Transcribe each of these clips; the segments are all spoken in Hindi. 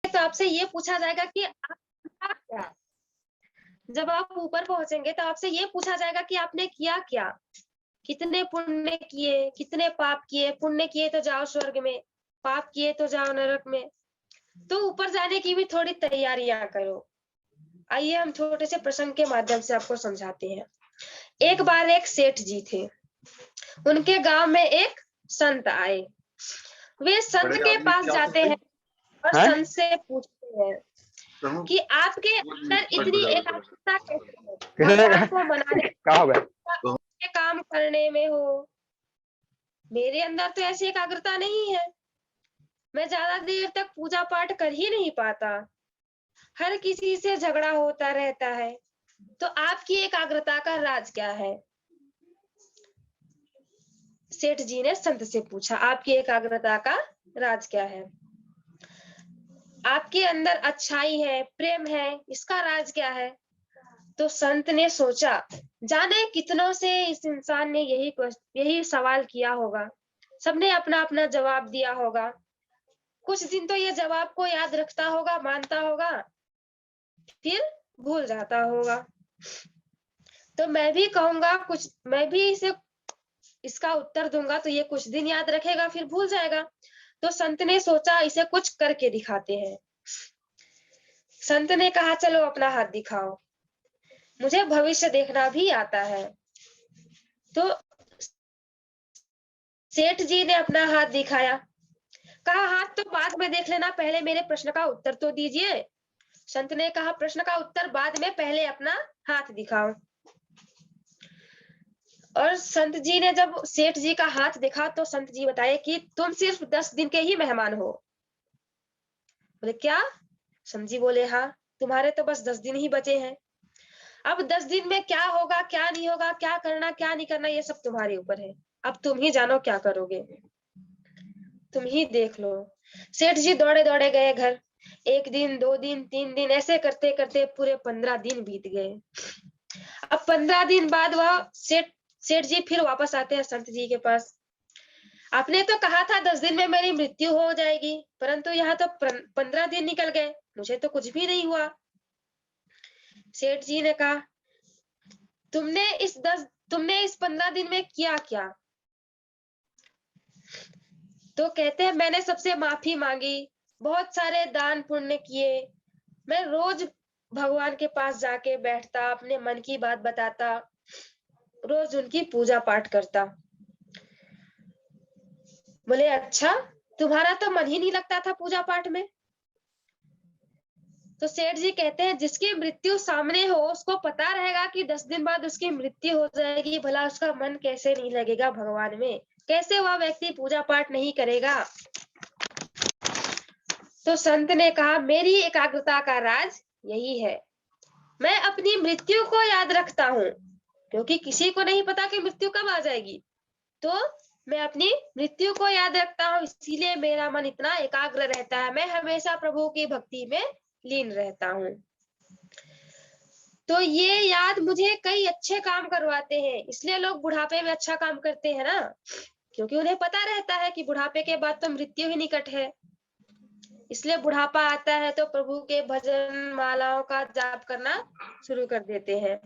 तो आपसे ये पूछा जाएगा कि आप क्या, जब आप ऊपर पहुंचेंगे तो आपसे ये पूछा जाएगा कि आपने किया क्या, कितने पुण्य किए, कितने पाप किए। पुण्य किए तो जाओ स्वर्ग में, पाप किए तो जाओ नरक में। तो ऊपर जाने की भी थोड़ी तैयारियां करो। आइए हम छोटे से प्रसंग के माध्यम से आपको समझाते हैं। एक बार एक सेठ जी थे, उनके गांव में एक संत आए। वे संत के पास जाते हैं और संत से पूछते हैं कि आपके अंदर इतनी एकाग्रता कैसे है, भगवान को मनाने के काम करने में हो। मेरे अंदर तो ऐसी एकाग्रता नहीं है, मैं ज्यादा देर तक पूजा पाठ कर ही नहीं पाता, हर किसी से झगड़ा होता रहता है। तो आपकी एकाग्रता का राज क्या है? सेठ जी ने संत से पूछा, आपकी एकाग्रता का राज क्या है? आपके अंदर अच्छाई है, प्रेम है, इसका राज क्या है? तो संत ने सोचा, जाने कितनों से इस इंसान ने यही सवाल किया होगा, सबने अपना अपना जवाब दिया होगा। कुछ दिन तो ये जवाब को याद रखता होगा, मानता होगा, फिर भूल जाता होगा। तो मैं भी कहूंगा कुछ, मैं भी इसे इसका उत्तर दूंगा तो ये कुछ दिन याद रखेगा, फिर भूल जाएगा। तो संत ने सोचा इसे कुछ करके दिखाते हैं। संत ने कहा, चलो अपना हाथ दिखाओ, मुझे भविष्य देखना भी आता है। तो सेठ जी ने अपना हाथ दिखाया, कहा हाथ तो बाद में देख लेना, पहले मेरे प्रश्न का उत्तर तो दीजिए। संत ने कहा, प्रश्न का उत्तर बाद में, पहले अपना हाथ दिखाओ। और संत जी ने जब सेठ जी का हाथ देखा तो संत जी बताए कि तुम सिर्फ 10 दिन के ही मेहमान हो। बोले क्या? संत जी बोले, हाँ, तुम्हारे तो बस 10 दिन ही बचे हैं। अब 10 दिन में क्या होगा, क्या नहीं होगा, क्या करना, क्या नहीं करना, ये सब तुम्हारे ऊपर है। अब तुम ही जानो क्या करोगे, तुम ही देख लो। सेठ जी दौड़े दौड़े गए घर। 1 दिन, 2 दिन, 3 दिन, ऐसे करते करते पूरे 15 दिन बीत गए। अब 15 दिन बाद वह सेठ सेठ जी फिर वापस आते हैं संत जी के पास। आपने तो कहा था 10 दिन में मेरी मृत्यु हो जाएगी, परंतु यहाँ तो 15 दिन निकल गए, मुझे तो कुछ भी नहीं हुआ। सेठ जी ने कहा, तुमने इस 15 दिन में किया क्या? तो कहते हैं, मैंने सबसे माफी मांगी, बहुत सारे दान पुण्य किए, मैं रोज भगवान के पास जाके बैठता, अपने मन की बात बताता, रोज उनकी पूजा पाठ करता। बोले अच्छा, तुम्हारा तो मन ही नहीं लगता था पूजा पाठ में। तो सेठ जी कहते हैं, जिसकी मृत्यु सामने हो उसको पता रहेगा कि 10 दिन बाद उसकी मृत्यु हो जाएगी, भला उसका मन कैसे नहीं लगेगा भगवान में, कैसे वह व्यक्ति पूजा पाठ नहीं करेगा। तो संत ने कहा, मेरी एकाग्रता का राज यही है, मैं अपनी मृत्यु को याद रखता हूँ, क्योंकि किसी को नहीं पता कि मृत्यु कब आ जाएगी। तो मैं अपनी मृत्यु को याद रखता हूँ, इसीलिए मेरा मन इतना एकाग्र रहता है, मैं हमेशा प्रभु की भक्ति में लीन रहता हूँ। तो ये याद मुझे कई अच्छे काम करवाते हैं, इसलिए लोग बुढ़ापे में अच्छा काम करते हैं ना, क्योंकि उन्हें पता रहता है कि बुढ़ापे के बाद तो मृत्यु ही निकट है। इसलिए बुढ़ापा आता है तो प्रभु के भजन मालाओं का जाप करना शुरू कर देते हैं,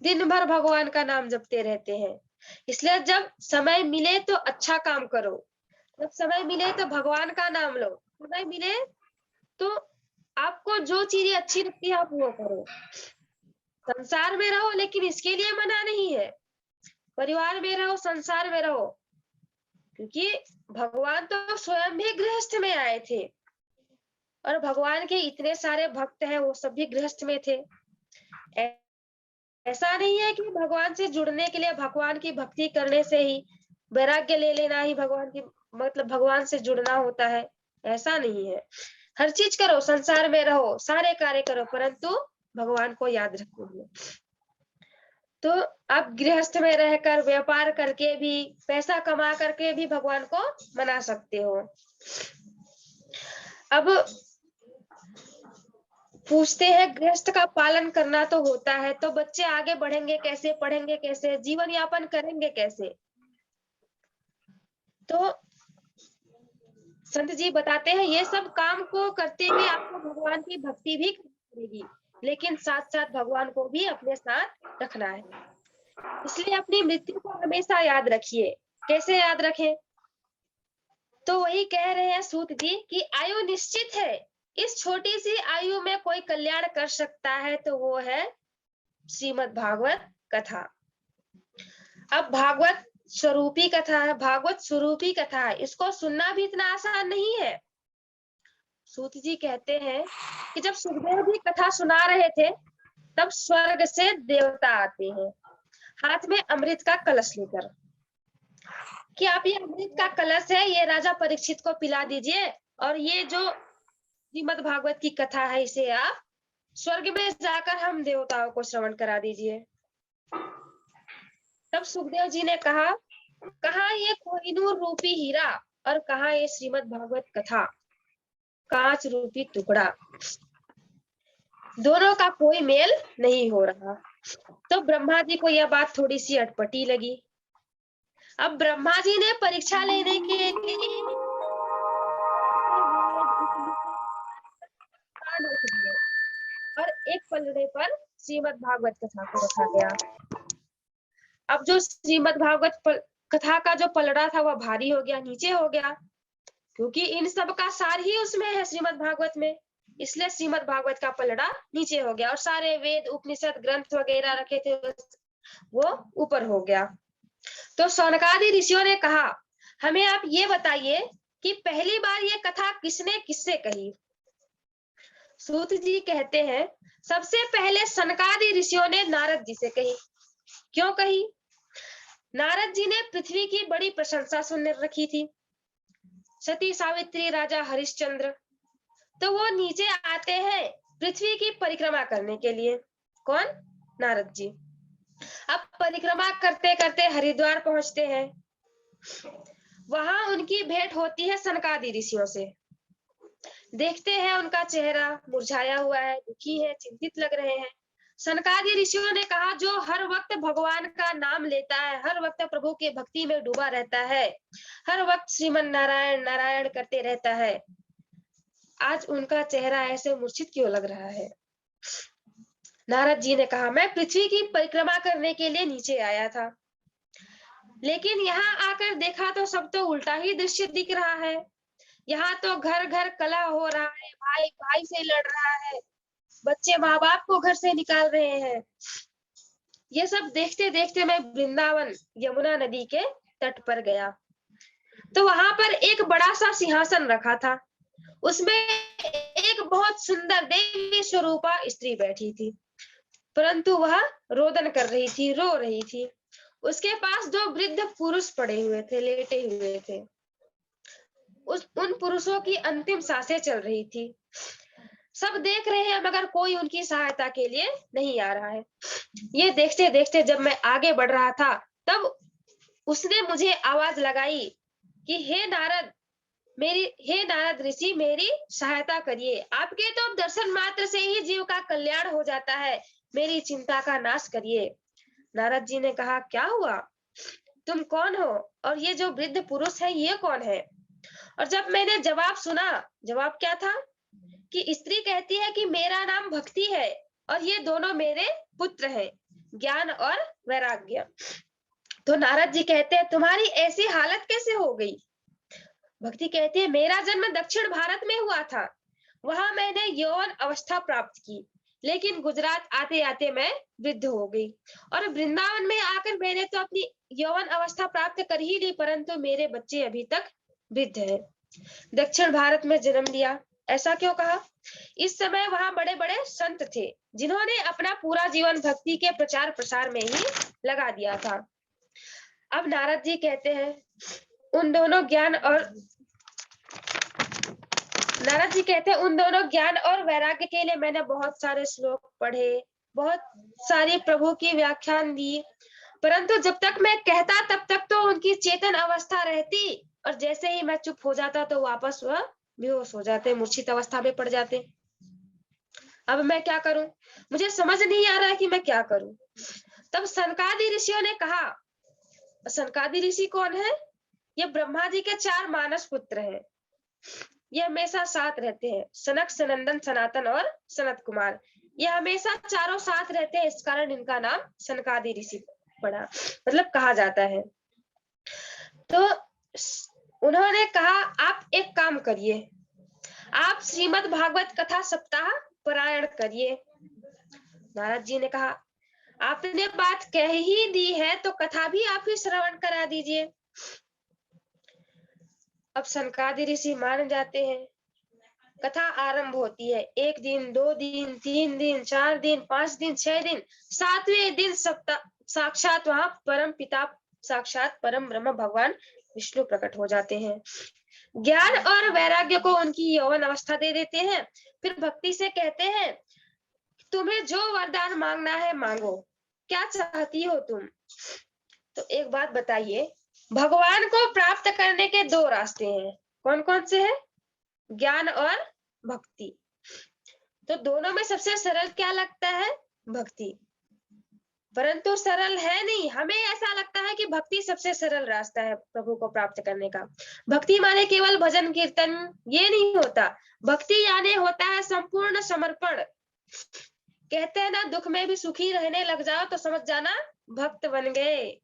दिन भर भगवान का नाम जपते रहते हैं। इसलिए जब समय मिले तो अच्छा काम करो, जब समय मिले तो भगवान का नाम लो, समय मिले तो आपको जो चीजें अच्छी लगती है आप वो करो। संसार में रहो लेकिन इसके लिए मना नहीं है, परिवार में रहो, संसार में रहो, क्योंकि भगवान तो स्वयं भी गृहस्थ में आए थे और भगवान के इतने सारे भक्त हैं, वो सब भी गृहस्थ में थे। ऐसा नहीं है कि भगवान से जुड़ने के लिए, भगवान की भक्ति करने से ही, वैराग्य ले लेना ही भगवान की मतलब भगवान से जुड़ना होता है, ऐसा नहीं है। हर चीज करो, संसार में रहो, सारे कार्य करो, परंतु भगवान को याद रखो। तो आप गृहस्थ में रहकर व्यापार करके भी, पैसा कमा करके भी भगवान को मना सकते हो। अब पूछते हैं, गृहस्थ का पालन करना तो होता है, तो बच्चे आगे बढ़ेंगे कैसे, पढ़ेंगे कैसे, जीवन यापन करेंगे कैसे? तो संत जी बताते हैं ये सब काम को करते हुए आपको भगवान की भक्ति भी करनी पड़ेगी, लेकिन साथ साथ भगवान को भी अपने साथ रखना है। इसलिए अपनी मृत्यु को हमेशा याद रखिए। कैसे याद रखें? तो वही कह रहे हैं सूत जी कि आयु निश्चित है, इस छोटी सी आयु में कोई कल्याण कर सकता है तो वो है श्रीमद् भागवत कथा। अब भागवत स्वरूपी कथा है, भागवत स्वरूपी कथा है, इसको सुनना भी इतना आसान नहीं है। सूत जी कहते हैं कि जब सुखदेव जी कथा सुना रहे थे तब स्वर्ग से देवता आते हैं हाथ में अमृत का कलश लेकर कि आप ये अमृत का कलश है ये राजा परीक्षित को पिला दीजिए, और ये जो श्रीमद् भागवत की कथा है इसे आप स्वर्ग में जाकर हम देवताओं को श्रवण करा दीजिए। तब सुखदेव जी ने कहा, कहाँ ये कोहिनूर रूपी हीरा और कहाँ ये श्रीमद् भागवत कथा कांच रूपी टुकड़ा, दोनों का कोई मेल नहीं हो रहा। तो ब्रह्मा जी को यह बात थोड़ी सी अटपटी लगी। अब ब्रह्मा जी ने परीक्षा लेने के लिए रख दिए और एक पलड़े पर श्रीमद् भागवत कथा को रखा गया। अब जो श्रीमद् भागवत कथा का जो पलड़ा था वह भारी हो गया, नीचे हो गया, क्योंकि इन सब का सार ही उसमें है श्रीमद् भागवत में, इसलिए श्रीमद् भागवत का पलड़ा नीचे हो गया और सारे वेद उपनिषद ग्रंथ वगैरह रखे थे वो ऊपर हो गया। तो शौनकादि ऋषियों ने कहा, हमें आप ये बताइए कि पहली बार ये कथा किसने किससे कही? सूत जी कहते हैं, सबसे पहले सनकादि ऋषियों ने नारद जी से कही। क्यों कही? नारद जी ने पृथ्वी की बड़ी प्रशंसा सुन रखी थी, सती सावित्री, राजा हरिश्चंद्र, तो वो नीचे आते हैं पृथ्वी की परिक्रमा करने के लिए। कौन? नारद जी। अब परिक्रमा करते करते हरिद्वार पहुंचते हैं, वहां उनकी भेंट होती है सनकादि ऋषियों से। देखते हैं उनका चेहरा मुरझाया हुआ है, दुखी है, चिंतित लग रहे हैं। सनकादि ऋषियों ने कहा, जो हर वक्त भगवान का नाम लेता है, हर वक्त प्रभु की भक्ति में डूबा रहता है, हर वक्त श्रीमन नारायण नारायण करते रहता है, आज उनका चेहरा ऐसे मूर्छित क्यों लग रहा है? नारद जी ने कहा, मैं पृथ्वी की परिक्रमा करने के लिए नीचे आया था, लेकिन यहाँ आकर देखा तो सब तो उल्टा ही दृश्य दिख रहा है। यहाँ तो घर घर कलह हो रहा है, भाई भाई से लड़ रहा है, बच्चे माँ बाप को घर से निकाल रहे हैं। ये सब देखते देखते मैं वृंदावन यमुना नदी के तट पर गया, तो वहां पर एक बड़ा सा सिंहासन रखा था, उसमें एक बहुत सुंदर देवी स्वरूपा स्त्री बैठी थी, परंतु वह रोदन कर रही थी, रो रही थी। उसके पास दो वृद्ध पुरुष पड़े हुए थे, लेटे हुए थे। उन पुरुषों की अंतिम सांसें चल रही थी। सब देख रहे हैं मगर कोई उनकी सहायता के लिए नहीं आ रहा है। ये देखते देखते जब मैं आगे बढ़ रहा था तब उसने मुझे आवाज लगाई कि हे नारद ऋषि, मेरी सहायता करिए, आपके तो दर्शन मात्र से ही जीव का कल्याण हो जाता है, मेरी चिंता का नाश करिए। नारद जी ने कहा, क्या हुआ? तुम कौन हो? और ये जो वृद्ध पुरुष है ये कौन है? और जब मैंने जवाब सुना, जवाब क्या था कि स्त्री कहती है कि मेरा नाम भक्ति है और ये दोनों मेरे पुत्र हैं, ज्ञान और वैराग्य। तो नारद जी कहते हैं, तुम्हारी ऐसी हालत कैसे हो गई? भक्ति कहती है, मेरा जन्म दक्षिण भारत में हुआ था, वहां मैंने यौवन अवस्था प्राप्त की, लेकिन गुजरात आते आते मैं वृद्ध हो गई, और वृंदावन में आकर मैंने तो अपनी यौवन अवस्था प्राप्त कर ही ली, परंतु मेरे बच्चे अभी तक वृद्ध हैं। दक्षिण भारत में जन्म लिया, ऐसा क्यों कहा? इस समय वहां बड़े बड़े संत थे जिन्होंने अपना पूरा जीवन भक्ति के प्रचार प्रसार में ही लगा दिया था। अब नारद जी कहते हैं, उन दोनों ज्ञान और नारद जी कहते हैं, उन दोनों ज्ञान और वैराग्य के लिए मैंने बहुत सारे श्लोक पढ़े, बहुत सारी प्रभु की व्याख्यान दी, परंतु जब तक मैं कहता तब तक तो उनकी चेतन अवस्था रहती, और जैसे ही मैं चुप हो जाता तो वापस वह बेहोश हो जाते, मूर्छित अवस्था में पड़ जाते। अब मैं क्या करूं? मुझे समझ नहीं आ रहा है कि मैं क्या करूं। तब सनकादि ऋषियों ने कहा, सनकादि ऋषि कौन है? ये ब्रह्मा जी के 4 मानस पुत्र हैं। ये हमेशा साथ रहते हैं। सनक, सनंदन, सनातन और सनत कुमार, ये हमेशा चारों साथ रहते हैं, इस कारण इनका नाम सनकादि ऋषि पड़ा, मतलब कहा जाता है। तो उन्होंने कहा आप एक काम करिए, आप श्रीमद् भागवत कथा सप्ताह पारायण करिए। नारद जी ने कहा आपने बात कह ही दी है तो कथा भी आप ही श्रवण करा दीजिए। अब सनकादि ऋषि मान जाते हैं। कथा आरंभ होती है। 1 दिन, 2 दिन, 3 दिन, 4 दिन, 5 दिन, 6 दिन, 7वें दिन सप्ताह साक्षात वहां परम पिता, साक्षात परम ब्रह्म भगवान विष्णु प्रकट हो जाते हैं। ज्ञान और वैराग्य को उनकी यौवन अवस्था दे देते हैं। फिर भक्ति से कहते हैं तुम्हें जो वरदान मांगना है मांगो, क्या चाहती हो तुम। तो एक बात बताइए, भगवान को प्राप्त करने के 2 रास्ते हैं, कौन कौन से हैं? ज्ञान और भक्ति। तो दोनों में सबसे सरल क्या लगता है? भक्ति। परंतु सरल है नहीं, हमें ऐसा लगता है कि भक्ति सबसे सरल रास्ता है प्रभु को प्राप्त करने का। भक्ति माने केवल भजन कीर्तन, ये नहीं होता। भक्ति यानी होता है संपूर्ण समर्पण। कहते हैं ना, दुख में भी सुखी रहने लग जाओ तो समझ जाना भक्त बन गए।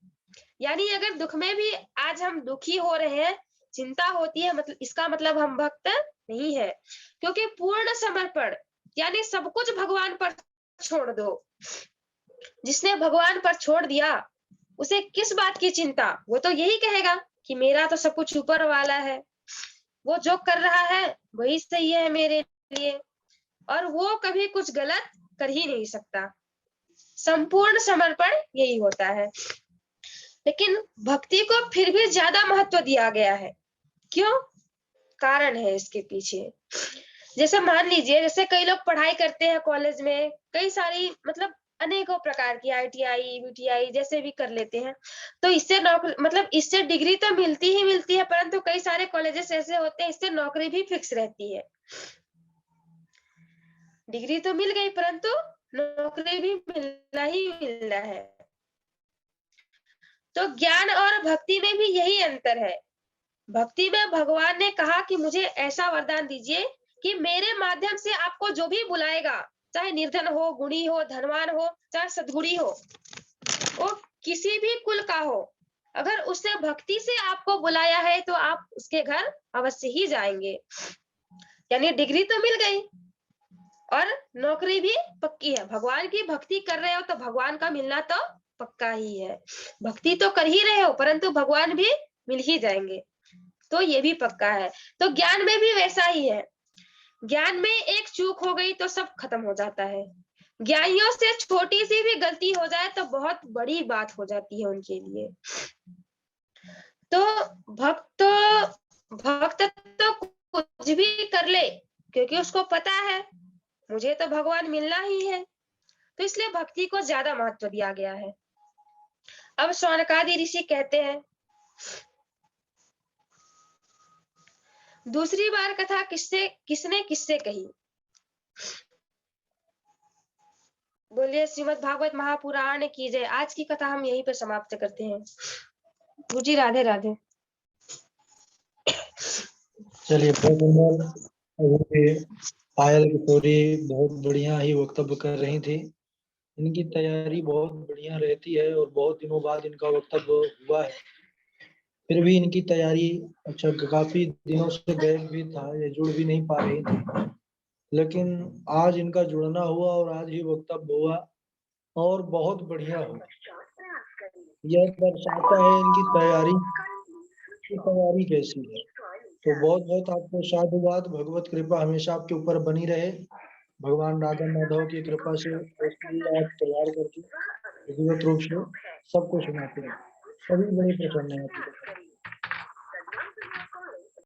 यानी अगर दुख में भी आज हम दुखी हो रहे हैं, चिंता होती है, मतलब इसका मतलब हम भक्त नहीं है। क्योंकि पूर्ण समर्पण यानी सब कुछ भगवान पर छोड़ दो। जिसने भगवान पर छोड़ दिया उसे किस बात की चिंता? वो तो यही कहेगा कि मेरा तो सब कुछ ऊपर वाला है, वो जो कर रहा है वही सही है मेरे लिए, और वो कभी कुछ गलत कर ही नहीं सकता। संपूर्ण समर्पण यही होता है। लेकिन भक्ति को फिर भी ज्यादा महत्व दिया गया है। क्यों? कारण है इसके पीछे। जैसे मान लीजिए, जैसे कई लोग पढ़ाई करते हैं कॉलेज में, कई सारी मतलब अनेकों प्रकार की ITI, BTI जैसे भी कर लेते हैं, तो इससे नौकरी, मतलब इससे डिग्री तो मिलती ही मिलती है, परंतु कई सारे कॉलेजेस ऐसे होते हैं इससे नौकरी भी फिक्स रहती है। डिग्री तो मिल गई परंतु नौकरी भी मिलना ही मिलना है। तो ज्ञान और भक्ति में भी यही अंतर है। भक्ति में भगवान ने कहा कि मुझे ऐसा वरदान दीजिए कि मेरे माध्यम से आपको जो भी बुलाएगा, चाहे निर्धन हो, गुणी हो, धनवान हो, चाहे सद्गुणी हो, वो किसी भी कुल का हो, अगर उसने भक्ति से आपको बुलाया है तो आप उसके घर अवश्य ही जाएंगे। यानी डिग्री तो मिल गई और नौकरी भी पक्की है। भगवान की भक्ति कर रहे हो तो भगवान का मिलना तो पक्का ही है। भक्ति तो कर ही रहे हो परंतु भगवान भी मिल ही जाएंगे, तो ये भी पक्का है। तो ज्ञान में भी वैसा ही है। ज्ञान में एक चूक हो गई तो सब खत्म हो जाता है। ज्ञानियों से छोटी सी भी गलती हो जाए तो बहुत बड़ी बात हो जाती है उनके लिए। तो भक्त भक्त तो कुछ भी कर ले, क्योंकि उसको पता है मुझे तो भगवान मिलना ही है, तो इसलिए भक्ति को ज्यादा महत्व दिया गया है। अब शौनकादि ऋषि कहते हैं, दूसरी बार कथा किसने किससे कही? बोलिए श्रीमद् भागवत महापुराण की जय। आज की कथा हम यहीं पर समाप्त करते हैं। गुरुजी राधे राधे। चलिए, पायल किशोरी बहुत बढ़िया ही वक्तव्य कर रही थी। इनकी तैयारी बहुत बढ़िया रहती है और बहुत दिनों बाद इनका वक्तव्य हुआ है। फिर भी इनकी तैयारी अच्छा, काफी दिनों से गैप भी था, ये जुड़ भी नहीं पा रही थी, लेकिन आज इनका जुड़ना हुआ और आज ही वक्तव्य हुआ और बहुत बढ़िया हुआ। यह दर्शाता है इनकी तैयारी कैसी है। तो बहुत बहुत आपको साधुवाद। भगवत कृपा हमेशा आपके ऊपर बनी रहे। भगवान राधा माधव की कृपा से ऐसे ही आप तैयार करके विधिवत रूप से सबको सुनाते रहे, सभी बड़े प्रसन्न हैं।